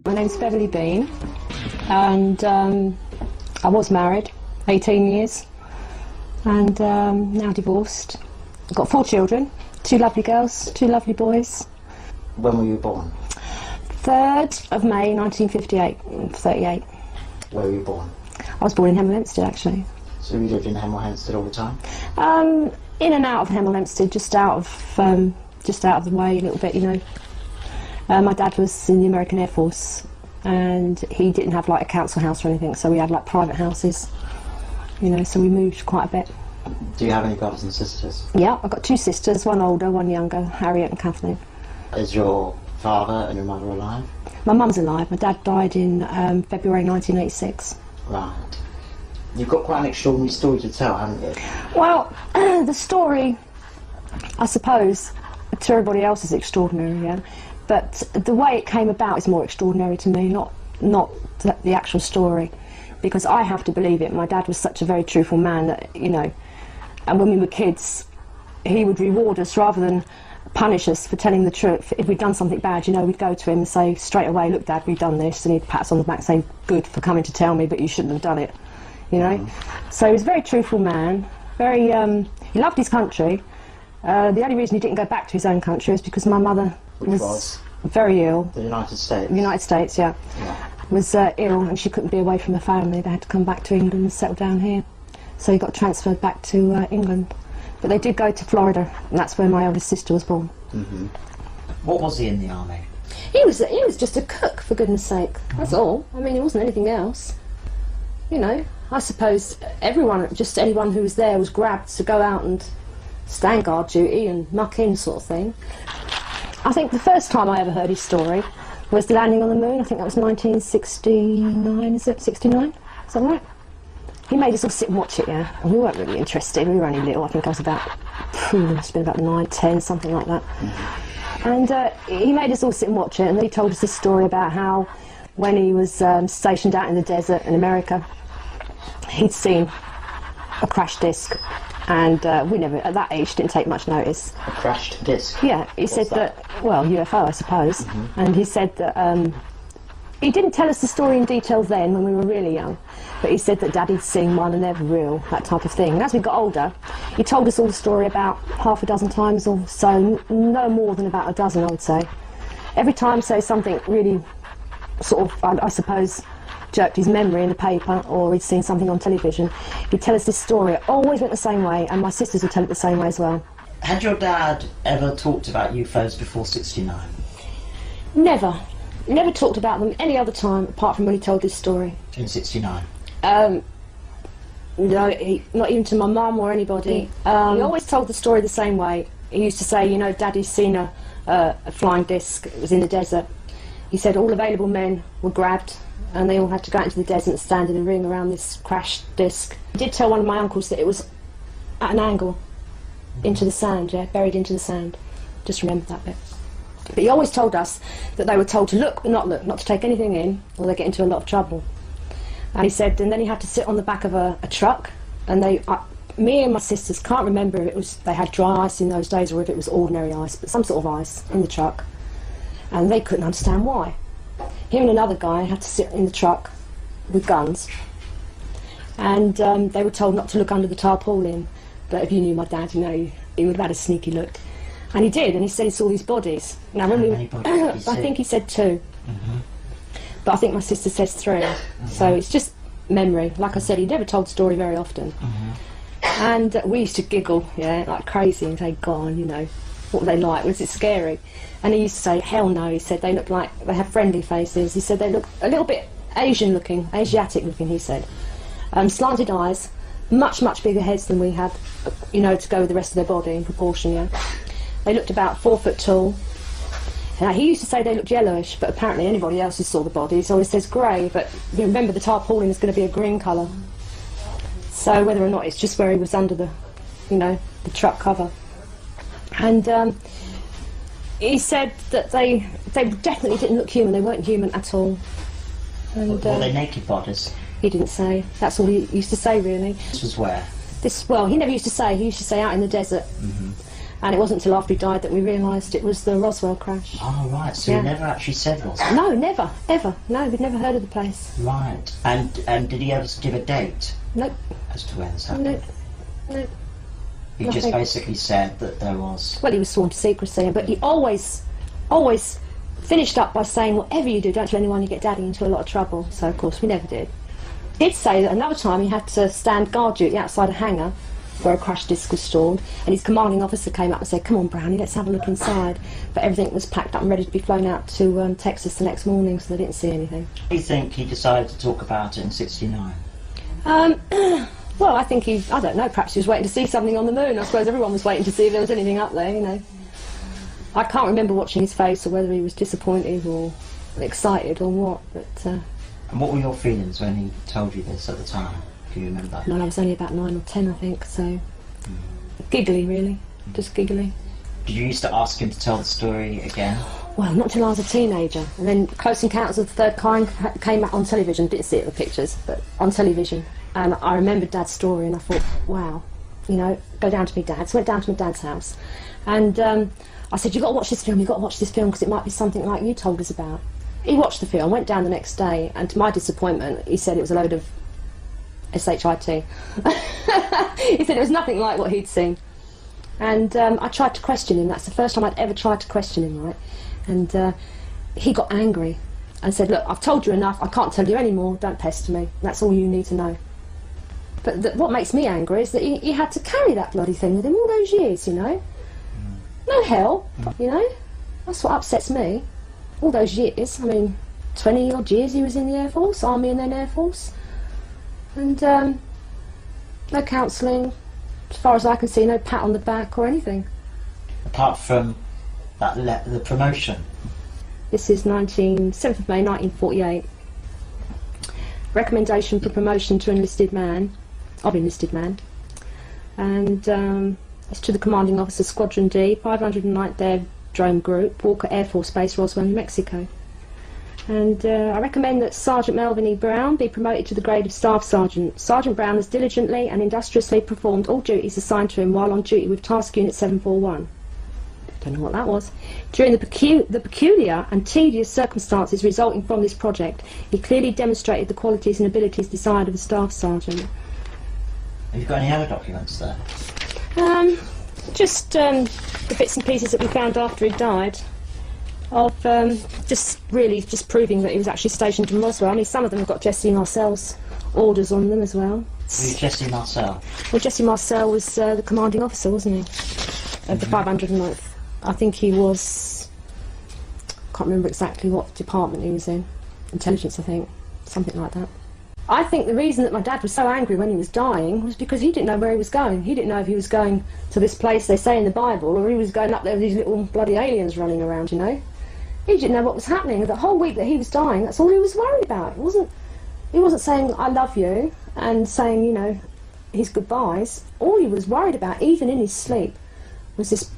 My name's Beverly Bean, and I was married 18 years, and now divorced. I've got 4 children, 2 lovely girls, 2 lovely boys. When were you born? 3rd of May 1958, 38. Where were you born? I was born in Hemel Hempstead, actually. So you lived in Hemel Hempstead all the time? In and out of Hemel Hempstead, just out of the way a little bit, you know. My dad was in the American Air Force, and he didn't have like a council house or anything, so we had like private houses, you know, so we moved quite a bit. Do you have any brothers and sisters? Yeah, I've got 2 sisters, one older, one younger, Harriet and Kathleen. Is your father and your mother alive? My mum's alive. My dad died in February 1986. Right. You've got quite an extraordinary story to tell, haven't you? Well, the story, I suppose, to everybody else is extraordinary, yeah? But the way it came about is more extraordinary to me, not the actual story, because I have to believe it. My dad was such a very truthful man that, you know, and when we were kids, he would reward us rather than punish us for telling the truth. If we'd done something bad, you know, we'd go to him and say straight away, look Dad, we've done this, and he'd pat us on the back saying, good for coming to tell me, but you shouldn't have done it, you know. So he was a very truthful man, very, he loved his country. The only reason he didn't go back to his own country was because my mother was very ill. The United States? The United States, yeah. Was ill, and she couldn't be away from her family. They had to come back to England and settle down here. So he got transferred back to England. But they did go to Florida, and that's where my eldest sister was born. What was he in the army? He was just a cook, for goodness sake. That's all. I mean, he wasn't anything else. You know, I suppose everyone, just anyone who was there was grabbed to go out and stand guard duty and muck in sort of thing. I think the first time I ever heard his story was the landing on the moon. I think that was 1969, is it? 69? Is that right? He made us all sit and watch it, yeah. And we weren't really interested. We were only little. I think I was about, must have been about 9, 10, something like that. And he made us all sit and watch it, and then he told us this story about how when he was stationed out in the desert in America, he'd seen a crashed disc. And we never, at that age, didn't take much notice. A crashed disc? Yeah, he said that, well, UFO, I suppose. And he said that, he didn't tell us the story in detail then, when we were really young, but he said that Daddy'd seen one and they were real, that type of thing. And as we got older, he told us all the story about half a dozen times or so, no more than about a dozen, I would say. Every time, say, something really sort of, I suppose, jerked his memory in the paper, or he'd seen something on television, he'd tell us this story. It always went the same way, and my sisters would tell it the same way as well. Had your dad ever talked about UFOs before '69? Never. Never talked about them any other time, apart from when he told this story. In '69? No, not even to my mum or anybody. He always told the story the same way. He used to say, you know, Daddy's seen a flying disc. It was in the desert. He said all available men were grabbed, and they all had to go out into the desert and stand in a ring around this crashed disc. He did tell one of my uncles that it was at an angle into the sand, yeah, buried into the sand. Just remember that bit. But he always told us that they were told to look but not look, not to take anything in, or they get into a lot of trouble. And he said, and then he had to sit on the back of a truck, and me and my sisters can't remember if it was, they had dry ice in those days or if it was ordinary ice, but some sort of ice in the truck, and they couldn't understand why. Him and another guy had to sit in the truck with guns, and they were told not to look under the tarpaulin, but if you knew my dad, you know, he would have had a sneaky look. And he did, and he said he saw these bodies. Now, when I think he said 2, but I think my sister says 3, so it's just memory. Like I said, he never told the story very often. And we used to giggle, yeah, like crazy, and say, go on, you know, what were they like? Was it scary? And he used to say, hell no, he said, they look like, they have friendly faces. He said they look a little bit Asian looking, Asiatic looking, he said. Slanted eyes, much, much bigger heads than we had, you know, to go with the rest of their body in proportion, yeah. They looked about 4 foot tall. Now, he used to say they looked yellowish, but apparently anybody else who saw the bodies always says grey, but you remember the tarpaulin is going to be a green colour. So whether or not it's just where he was under the, you know, the truck cover. And he said that they definitely didn't look human, they weren't human at all. And, were they naked bodies? He didn't say. That's all he used to say, really. This was where? Well, he never used to say. He used to say out in the desert. And it wasn't until after he died that we realised it was the Roswell crash. Oh, right, so he never actually said Roswell? No, never, ever. No, we'd never heard of the place. Right. And did he ever give a date? Nope. As to when this happened? Nope. He just basically said that there was... Well, he was sworn to secrecy, but he always finished up by saying, whatever you do, don't tell anyone, you get Daddy into a lot of trouble. So, of course, we never did. He did say that another time he had to stand guard duty outside a hangar where a crash disc was stored, and his commanding officer came up and said, come on, Brownie, let's have a look inside. But everything was packed up and ready to be flown out to Texas the next morning, so they didn't see anything. Do you think he decided to talk about it in '69? Well, I think I don't know, perhaps he was waiting to see something on the moon. I suppose everyone was waiting to see if there was anything up there, you know. I can't remember watching his face or whether he was disappointed or excited or what, but... And what were your feelings when he told you this at the time? Do you remember? No, I was only about 9 or 10, I think, so... Giggly, really. Just giggly. Did you used to ask him to tell the story again? Well, not till I was a teenager. And then Close Encounters of the Third Kind came out on television. Didn't see it in the pictures, but on television. And I remembered Dad's story, and I thought, wow, you know, go down to my dad's. Went down to my dad's house, and I said, you've got to watch this film, you've got to watch this film, because it might be something like you told us about. He watched the film, went down the next day, and to my disappointment, he said it was a load of SHIT. He said it was nothing like what he'd seen. And I tried to question him. That's the first time I'd ever tried to question him, right? And he got angry and said, look, I've told you enough, I can't tell you any more, don't pester me, that's all you need to know. But what makes me angry is that he had to carry that bloody thing with him all those years, you know? No hell, you know? That's what upsets me. All those years, I mean, 20 odd years he was in the Air Force, Army and then Air Force. And no counselling, as far as I can see, no pat on the back or anything. Apart from that the promotion. This is 7th of May 1948. Recommendation for promotion to enlisted man, of enlisted man. And it's to the commanding officer, Squadron D, 509th Aerodrome Group, Walker Air Force Base, Roswell, New Mexico. And I recommend that Sergeant Melvin E. Brown be promoted to the grade of Staff Sergeant. Sergeant Brown has diligently and industriously performed all duties assigned to him while on duty with Task Unit 741. Don't know what that was. During the peculiar and tedious circumstances resulting from this project, he clearly demonstrated the qualities and abilities desired of a Staff Sergeant. Have you got any other documents there? Just the bits and pieces that we found after he died, of just proving that he was actually stationed in Roswell. I mean, some of them have got Jesse Marcel's orders on them as well. Who's Jesse Marcel? Well, Jesse Marcel was the commanding officer, wasn't he, of the 509th. I think he was, can't remember exactly what department he was in, intelligence I think, something like that. I think the reason that my dad was so angry when he was dying was because he didn't know where he was going. He didn't know if he was going to this place they say in the Bible, or he was going up there with these little bloody aliens running around, you know. He didn't know what was happening. The whole week that he was dying, that's all he was worried about. He wasn't saying, I love you, and saying, you know, his goodbyes. All he was worried about, even in his sleep, was this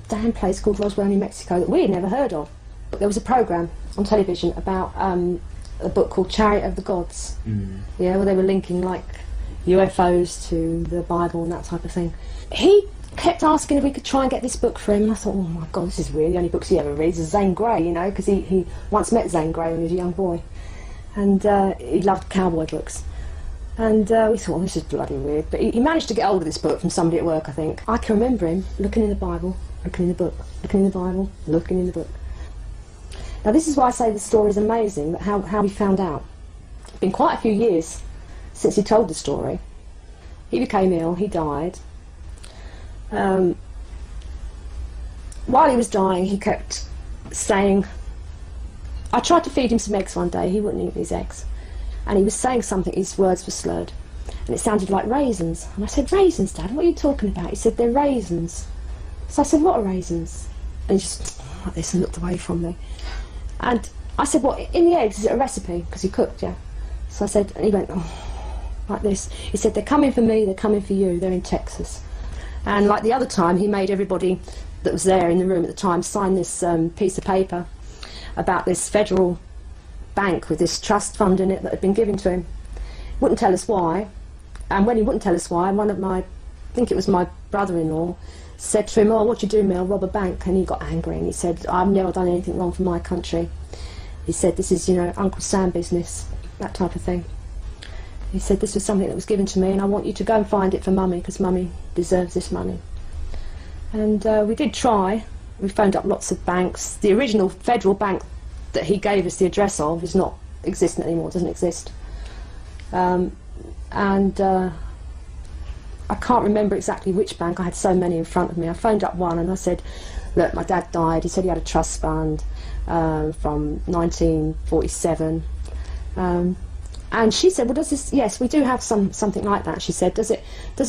damn place called Roswell, New Mexico, that we had never heard of. But there was a programme on television about a book called Chariot of the Gods, yeah, where they were linking like UFOs to the Bible and that type of thing. He kept asking if we could try and get this book for him, and I thought, oh my God, this is weird. The only books he ever reads is Zane Grey, you know, because he once met Zane Grey when he was a young boy, and he loved cowboy books. And we thought, oh, this is bloody weird. But he managed to get hold of this book from somebody at work, I think. I can remember him looking in the Bible, looking in the book, looking in the Bible, looking in the book. Now this is why I say the story is amazing, that how we found out. It's been quite a few years since he told the story. He became ill, he died. While he was dying, he kept saying, I tried to feed him some eggs one day, he wouldn't eat his eggs. And he was saying something, his words were slurred. And it sounded like raisins. And I said, raisins, Dad, what are you talking about? He said, they're raisins. So I said, what are raisins? And he just like this and looked away from me. And I said, what, in the eggs, is it a recipe? Because he cooked, yeah. So I said, and he went, oh, like this. He said, they're coming for me, they're coming for you, they're in Texas. And like the other time, he made everybody that was there in the room at the time sign this piece of paper about this federal bank with this trust fund in it that had been given to him. He wouldn't tell us why. And when he wouldn't tell us why, one of my, I think it was my brother-in-law, said to him, "Oh, what'd you do, Mel? Rob a bank?" And he got angry and he said, "I've never done anything wrong for my country." He said, "This is, you know, Uncle Sam business," that type of thing. He said, "This was something that was given to me and I want you to go and find it for Mummy, because Mummy deserves this money." And we did try. We phoned up lots of banks. The original federal bank that he gave us the address of is not existent anymore, doesn't exist. I can't remember exactly which bank. I had so many in front of me. I phoned up one and I said, "Look, my dad died." He said he had a trust fund from 1947. And she said, "Well, does this?" "Yes, we do have something like that." She said, "Does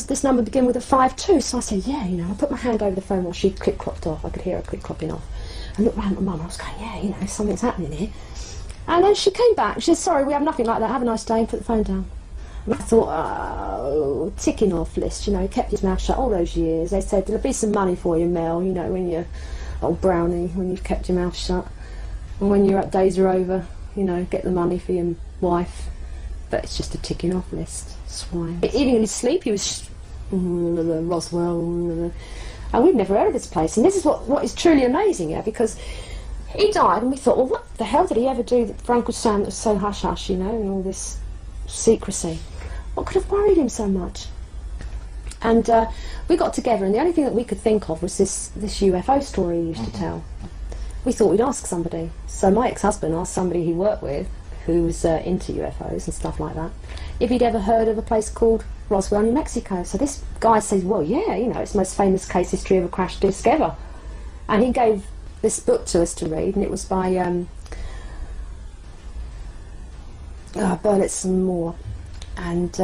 this number begin with a 52?" So I said, "Yeah, you know." I put my hand over the phone while she click-clopped off. I could hear her click-clopping off. I looked round at Mum. I was going, "Yeah, you know, something's happening here." And then she came back. She said, "Sorry, we have nothing like that. Have a nice day," and put the phone down. And I thought, oh, ticking off list, you know, he kept his mouth shut all those years. They said, "There'll be some money for you, Mel, you know, when you're old brownie, when you've kept your mouth shut. And when your days are over, you know, get the money for your wife." But it's just a ticking off list. Swine. Even in his sleep, he was Roswell. And we've never heard of this place. And this is what is truly amazing, yeah, because he died and we thought, well, what the hell did he ever do for Uncle Sam that was so hush-hush, you know, and all this secrecy? What could have worried him so much? And we got together, and the only thing that we could think of was this UFO story he used to tell. We thought we'd ask somebody. So my ex-husband asked somebody he worked with, who was into UFOs and stuff like that, if he'd ever heard of a place called Roswell, New Mexico. So this guy says, "Well, yeah, you know, it's the most famous case history of a crash disc ever." And he gave this book to us to read, and it was by Burlett's and Moore. And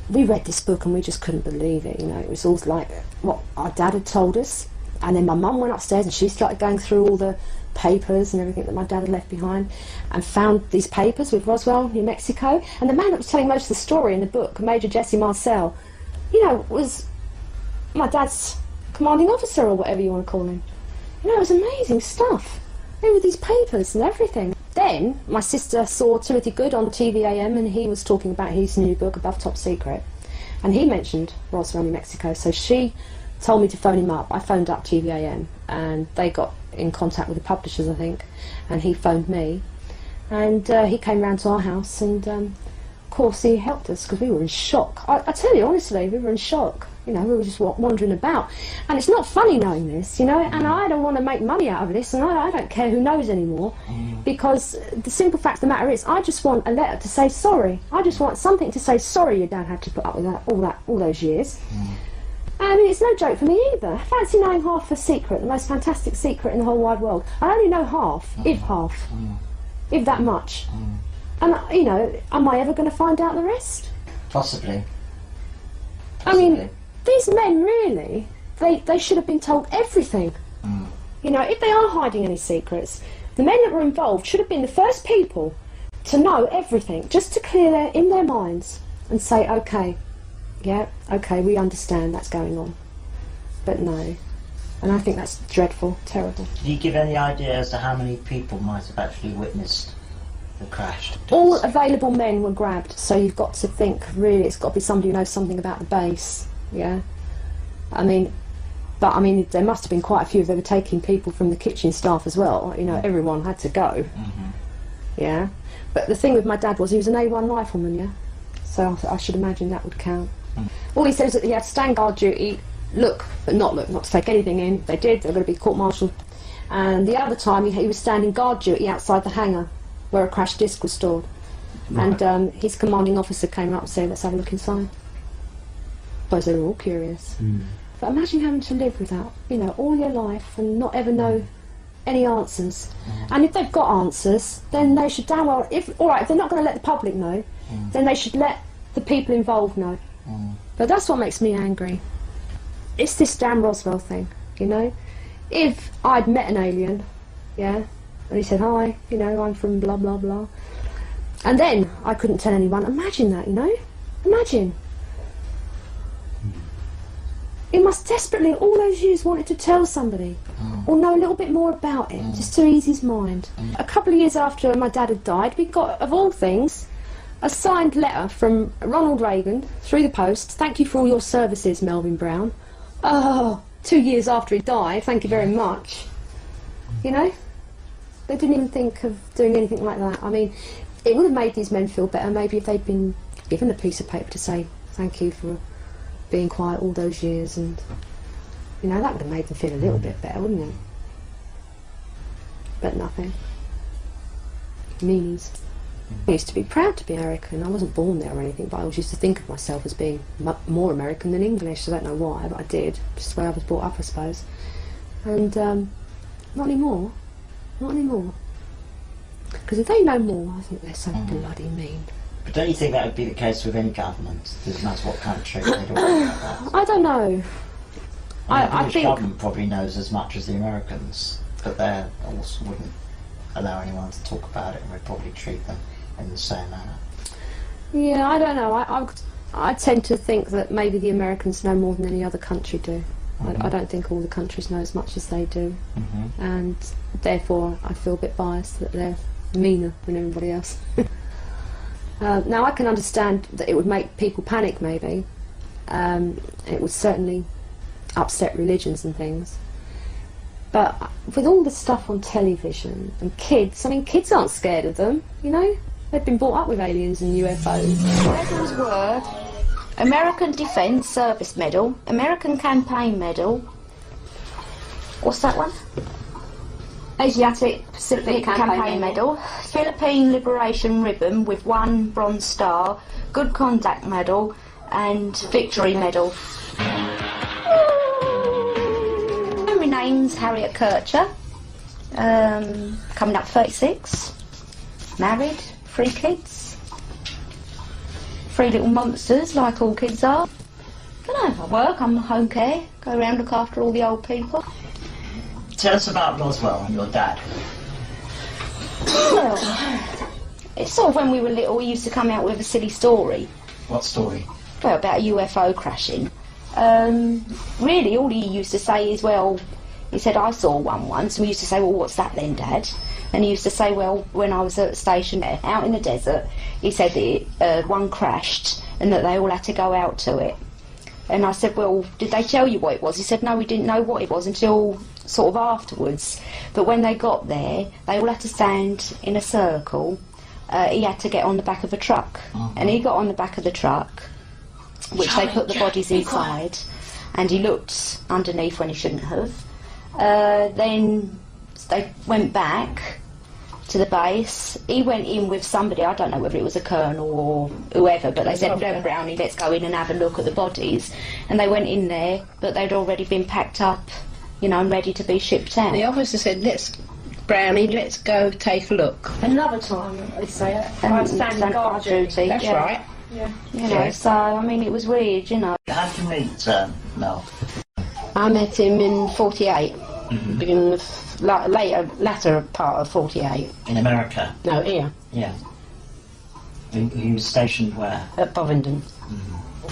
we read this book and we just couldn't believe it, you know. It was all like what our dad had told us. And then my mum went upstairs and she started going through all the papers and everything that my dad had left behind, and found these papers with Roswell, New Mexico. And the man that was telling most of the story in the book, Major Jesse Marcel, you know, was my dad's commanding officer, or whatever you want to call him. You know, it was amazing stuff. There were these papers and everything. Then my sister saw Timothy Good on TVAM, and he was talking about his new book, Above Top Secret, and he mentioned Roswell, New Mexico. So she told me to phone him up. I phoned up TVAM, and they got in contact with the publishers, I think, and he phoned me, and he came round to our house, and of course he helped us, because we were in shock. I tell you honestly, we were in shock. You know, we were just wandering about, and it's not funny knowing this, you know, and I don't want to make money out of this, and I don't care who knows anymore, because the simple fact of the matter is, I just want a letter to say sorry. I just want something to say sorry your dad had to put up with that all those years. I mean, it's no joke for me either. Fancy knowing half a secret, the most fantastic secret in the whole wide world. I only know half, if that much. And, you know, am I ever going to find out the rest? Possibly. I mean, these men really, they should have been told everything. You know, if they are hiding any secrets, the men that were involved should have been the first people to know everything, just to clear in their minds and say, okay, yeah, okay, we understand that's going on. But no. And I think that's dreadful, terrible. Did you give any idea as to how many people might have actually witnessed the crash? All available men were grabbed, so you've got to think, really, it's got to be somebody who knows something about the base, yeah? I mean, but I mean, there must have been quite a few. They were taking people from the kitchen staff as well, you know, everyone had to go, yeah? But the thing with my dad was he was an A1 rifleman, yeah? So I should imagine that would count. All he said is that he had stand guard duty, look, but not look, not to take anything in. They did, they were going to be court-martialed. And the other time he was standing guard duty outside the hangar where a crash disc was stored. Right. And his commanding officer came up and said, "Let's have a look inside." I suppose they were all curious. But imagine having to live with that, you know, all your life and not ever know any answers. And if they've got answers, then they should damn well, if they're not going to let the public know, then they should let the people involved know. But that's what makes me angry. It's this damn Roswell thing, you know. If I'd met an alien, yeah, and he said, "Hi, you know, I'm from blah blah blah," and then I couldn't tell anyone, imagine that, you know, imagine. He must desperately, all those years, wanted to tell somebody, or know a little bit more about it, just to ease his mind. A couple of years after my dad had died, we got, of all things, a signed letter from Ronald Reagan through the post. "Thank you for all your services, Melvin Brown." oh, 2 years after he died, thank you very much. You know? They didn't even think of doing anything like that. I mean, it would have made these men feel better maybe if they'd been given a piece of paper to say thank you for being quiet all those years, and, you know, that would have made them feel a little bit better, wouldn't it? But nothing. Meanies. I used to be proud to be American. I wasn't born there or anything, but I always used to think of myself as being more American than English. I don't know why, but I did. Just the way I was brought up, I suppose. And not anymore. Not anymore. Because if they know more, I think they're so bloody mean. But don't you think that would be the case with any government? Doesn't matter what country, they don't worry about that. I don't know. I think the government probably knows as much as the Americans, but they also wouldn't allow anyone to talk about it, and would probably treat them in the same manner. Yeah, I don't know. I tend to think that maybe the Americans know more than any other country do. I don't think all the countries know as much as they do, and therefore I feel a bit biased that they're meaner than everybody else. Now I can understand that it would make people panic maybe. It would certainly upset religions and things. But with all the stuff on television and kids, I mean, kids aren't scared of them, you know? They've been brought up with aliens and UFOs. Medals were American Defence Service Medal, American Campaign Medal, what's that one? Asiatic Pacific Campaign Medal, Philippine Liberation Ribbon with 1 bronze star, Good Conduct Medal, and Victory Medal. My name's Harriet Kircher, coming up 36, married, 3 kids, 3 little monsters like all kids are. Don't know, I work, I'm home care, go around look after all the old people. Tell us about Roswell and your dad. Well, it's sort of when we were little, we used to come out with a silly story. What story? Well, about a UFO crashing. Really, all he used to say is, well, he said, I saw one once, and we used to say, well, what's that then, Dad? And he used to say, well, when I was at a station there, out in the desert, he said that one crashed, and that they all had to go out to it. And I said, well, did they tell you what it was? He said, no, we didn't know what it was until sort of afterwards. But when they got there, they all had to stand in a circle. He had to get on the back of a truck. And he got on the back of the truck, which they put the bodies inside. And he looked underneath when he shouldn't have. Then they went back to the base. He went in with somebody, I don't know whether it was a colonel or whoever, but they said, no, Brownie, let's go in and have a look at the bodies. And they went in there, but they'd already been packed up, you know, and ready to be shipped out. The officer said, Brownie, let's go take a look. Another time, they say it. I was standing guard duty. That's right. Yeah. You know, so, I mean, it was weird, you know. How did you meet Mel? I met him in 48, beginning of latter part of 48. In America? No, here. Yeah. He was stationed where? At Bovingdon.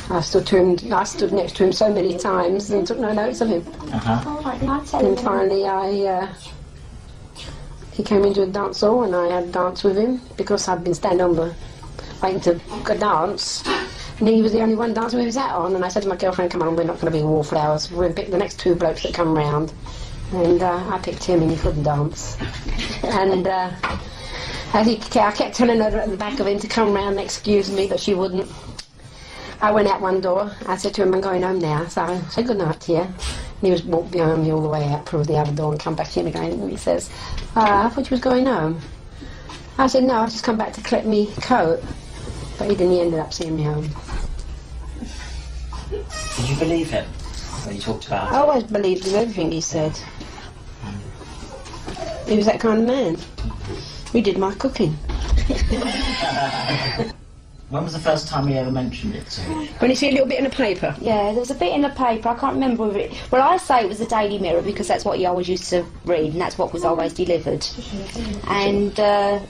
I stood next to him so many times and took no notice of him. And finally he came into a dance hall and I had a dance with him because I'd been standing on the waiting to go dance. And he was the only one dancing with his hat on, and I said to my girlfriend, come on, we're not going to be wallflowers, we're going to pick the next 2 blokes that come round. And I picked him and he couldn't dance. And I kept telling her at the back of him to come round and excuse me, but she wouldn't. I went out one door, I said to him, I'm going home now, so I said good night to you. And he was walked behind me all the way out through the other door and come back in again, and he says, I thought you was going home. I said, no, I've just come back to collect me coat. But he ended up seeing me home. Did you believe him when he talked about it? I always believed in everything he said. He was that kind of man. He did my cooking. When was the first time he ever mentioned it to you? When you see a little bit in the paper? Yeah, there was a bit in the paper, I can't remember whether it... Well, I say it was the Daily Mirror because that's what he always used to read and that's what was always delivered. And there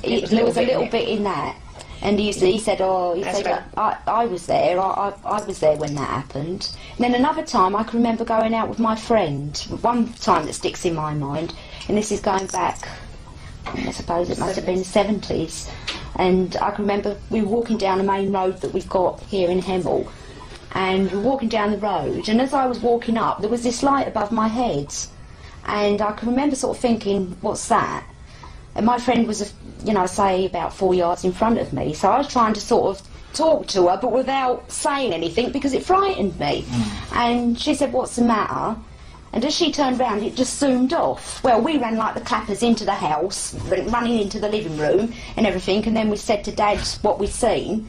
was a little bit in that. And he said, I was there, I was there when that happened. And then another time I can remember going out with my friend, one time that sticks in my mind, and this is going back, I suppose it must have been the 70s. And I can remember we were walking down a main road that we've got here in Hemel, and we were walking down the road, and as I was walking up, there was this light above my head, and I can remember sort of thinking, what's that? And my friend was, you know, say about 4 yards in front of me, so I was trying to sort of talk to her, but without saying anything because it frightened me. And she said, what's the matter? And as she turned round, it just zoomed off. Well, we ran like the clappers into the house, running into the living room and everything, and then we said to Dad what we'd seen,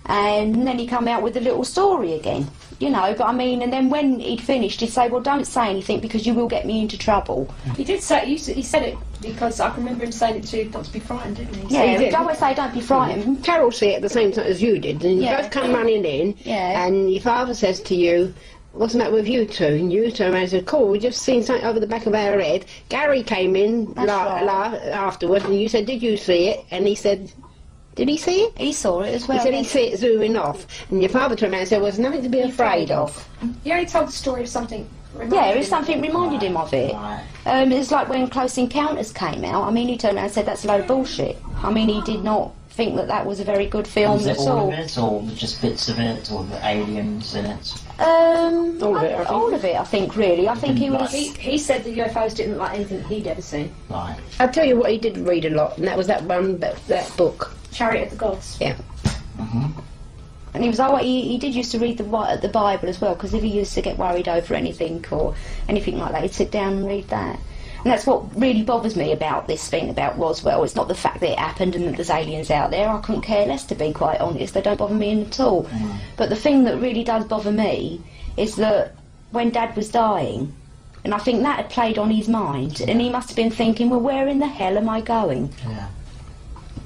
and then he come out with a little story again, you know. But I mean, and then when he'd finished, he'd say, well, don't say anything because you will get me into trouble. He did say, he said it because I can remember him saying it to you, not to be frightened, didn't he? Yeah, So he'd always say, don't be frightened. Carol said it at the same time as you did, and you Yeah. both come running in, Yeah. and your father says to you, what's the matter with you two? And you turn around and said, cool, we just seen something over the back of our head. Gary came in That's right. afterwards, and you said, did you see it? And he said, did he see it? He saw it as well. He said he see it zooming off. And your father turned around and said, well, there's nothing to be afraid of. You only told the story of something. Yeah, it's something reminded him of it. Right. It's like when Close Encounters came out. I mean, he turned around and said that's a load of bullshit. I mean, he did not think that that was a very good film Was at it all all. of it, or just bits of it, or the aliens in it? All of it, I think. All of it, I think, really. I think he Didn't was... like- He said the UFOs didn't like anything he'd ever seen. Right. I'll tell you what he did read a lot, and that was that one, that book. Chariot of the Gods. Yeah. And he was always, he did used to read the Bible as well, because if he used to get worried over anything or anything like that, he'd sit down and read that. And that's what really bothers me about this thing about Roswell. It's not the fact that it happened and that there's aliens out there. I couldn't care less, to be quite honest. They don't bother me at all. But the thing that really does bother me is that when Dad was dying, and I think that had played on his mind, and he must have been thinking, well, where in the hell am I going? Yeah.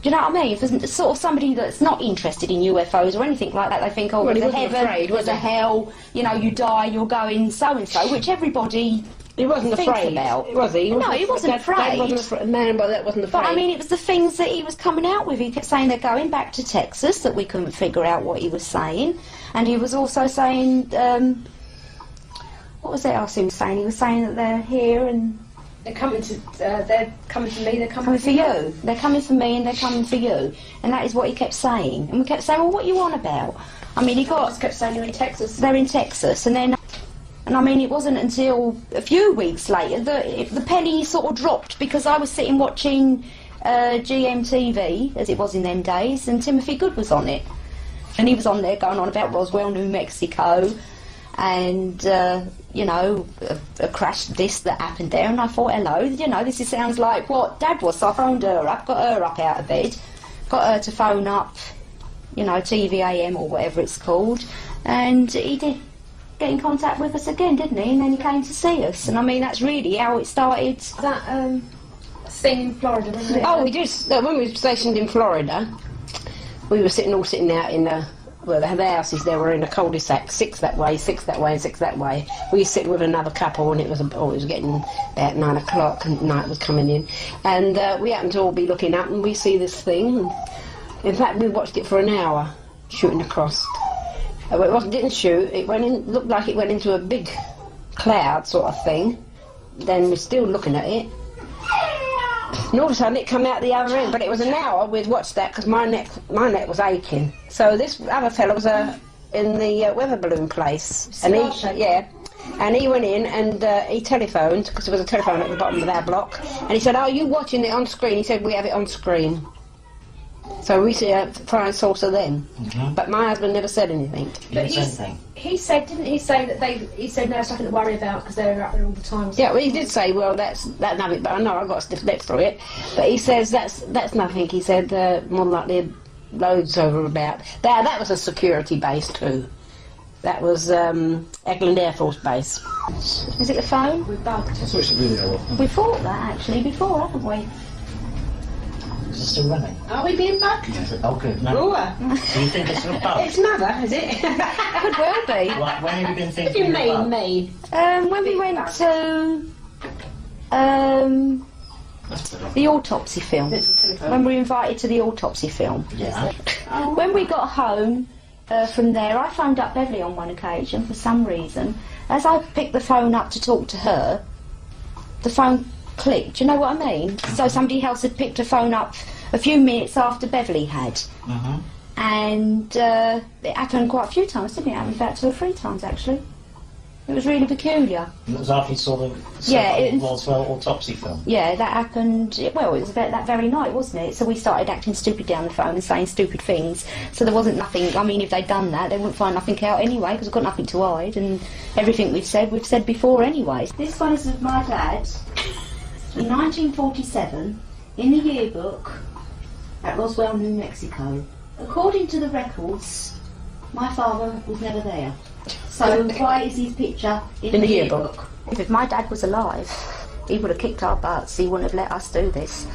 Do you know what I mean? If there's sort of somebody that's not interested in UFOs or anything like that, they think, oh, Well, he there's a wasn't heaven, afraid, was there's a he? hell, you know, you die, you're going so-and-so, which everybody He wasn't thinks afraid, about. was he? No, he wasn't Dad afraid. wasn't afraid. Man, but that wasn't afraid. But I mean, it was the things that he was coming out with. He kept saying they're going back to Texas, that we couldn't figure out what he was saying. And he was also saying, what was it else he was saying? He was saying that they're here and They're coming to me, they're coming coming for you. They're coming for me and they're coming for you. And that is what he kept saying. And we kept saying, well, what are you on about? I mean, he I got... just kept saying you're in Texas. They're in Texas, and then... And I mean, it wasn't until a few weeks later that the penny sort of dropped, because I was sitting watching GMTV, as it was in them days, and Timothy Good was on it. And he was on there going on about Roswell, New Mexico, and, you know, a crash this that happened there, and I thought, hello, you know, this sounds like what Dad was, so I phoned her up, got her up out of bed, got her to phone up, you know, TVAM or whatever it's called, and he did get in contact with us again, didn't he? And then he came to see us, and I mean, that's really how it started. That thing in Florida, wasn't it? Oh, we did. When we were stationed in Florida, we were all sitting out in the... Well, the houses there were in a cul-de-sac, 6 that way, 6 that way, and 6 that way. We were sitting with another couple, and it was getting about 9 o'clock, and night was coming in. And we happened to all be looking up, and we see this thing. In fact, we watched it for an hour, shooting across. It didn't shoot, it went in, looked like it went into a big cloud sort of thing. Then we're still looking at it. And all of a sudden it come out the other end, but it was an hour we'd watched that because my neck was aching. So this other fellow was in the weather balloon place, and he went in and he telephoned, because there was a telephone at the bottom of our block, and he said, "Are you watching it on screen?" He said, "We have it on screen." So we see a flying saucer then, but my husband never said anything. But he said, didn't he say that he said no, it's nothing to worry about because they're out there all the time. So Yeah, well, he did say, well, that's nothing, but I know I've got a stiff neck through it. But he says that's nothing. He said more than likely loads over about. That was a security base too. That was Eglin Air Force Base. Is it the phone? we bugged. We thought that actually before, haven't we? Is it still running? Are we being bugged? Oh, good. No. Do you think it's a bug? It's Mother, is it? Could well be. When have you been What do thinking you mean, about? me? When we went to the autopsy film, when we were invited to the autopsy film, Yeah. when we got home from there, I phoned up Beverly on one occasion for some reason. As I picked the phone up to talk to her, the phone clicked. Do you know what I mean? So somebody else had picked a phone up a few minutes after Beverly had. and it happened quite a few times, didn't it? It happened about 2 or 3 times actually. It was really peculiar. And it was after you saw the Roswell autopsy film? Yeah, that happened, well, it was about that very night, wasn't it? So we started acting stupid down the phone and saying stupid things. So there wasn't nothing, I mean, if they'd done that, they wouldn't find nothing out anyway, because we've got nothing to hide, and everything we've said before anyway. This one is of my dad, in 1947, in the yearbook at Roswell, New Mexico. According to the records, my father was never there. So why is his picture in the yearbook? If my dad was alive, he would have kicked our butts. He wouldn't have let us do this.